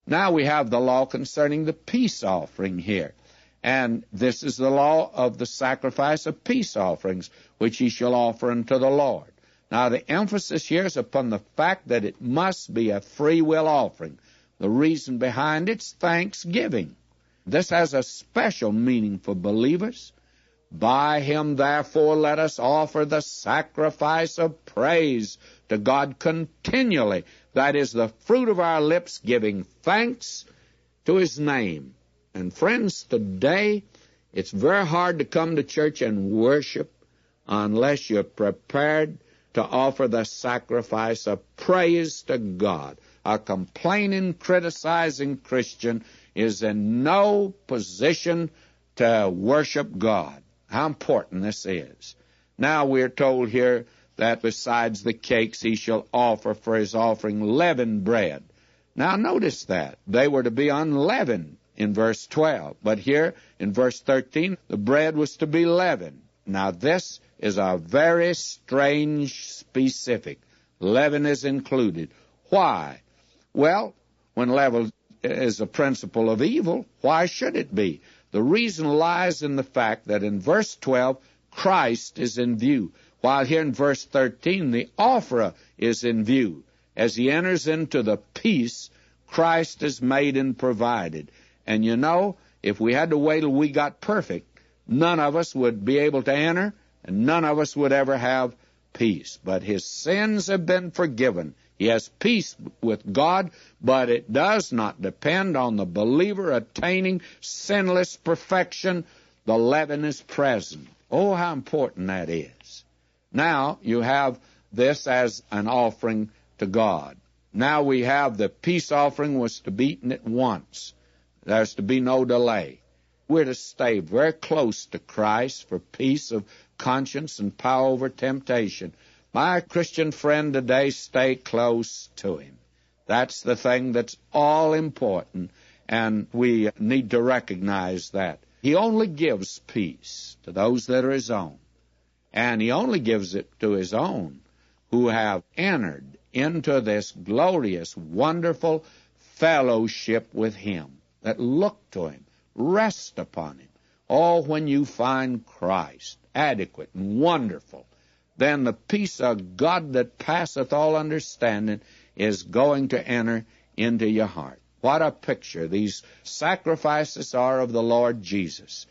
Now we have the law concerning the peace offering here. And this is the law of the sacrifice of peace offerings, which ye shall offer unto the Lord. Now the emphasis here is upon the fact that it must be a free will offering. The reason behind it's thanksgiving. This has a special meaning for believers. By him, therefore, let us offer the sacrifice of praise to God continually. That is the fruit of our lips, giving thanks to his name. And friends, today it's very hard to come to church and worship unless you're prepared to offer the sacrifice of praise to God. A complaining, criticizing Christian is in no position to worship God. How important this is. Now we're told here that besides the cakes he shall offer for his offering leavened bread. Now notice that. They were to be unleavened in verse 12. But here in verse 13, the bread was to be leavened. Now this is a very strange specific. Leaven is included. Why? Well, when leaven is a principle of evil, why should it be? The reason lies in the fact that in verse 12, Christ is in view, while here in verse 13, the offerer is in view. As he enters into the peace, Christ is made and provided. And you know, if we had to wait till we got perfect, none of us would be able to enter, and none of us would ever have peace. But his sins have been forgiven. He has peace with God, but it does not depend on the believer attaining sinless perfection. The leaven is present. Oh, how important that is. Now you have this as an offering to God. Now we have the peace offering was to be eaten at once. There's to be no delay. We're to stay very close to Christ for peace of conscience and power over temptation. My Christian friend today, stay close to him. That's the thing that's all important, and we need to recognize that. He only gives peace to those that are his own, and he only gives it to his own who have entered into this glorious, wonderful fellowship with him, that look to him, rest upon him. Oh, when you find Christ adequate and wonderful, then the peace of God that passeth all understanding is going to enter into your heart. What a picture these sacrifices are of the Lord Jesus.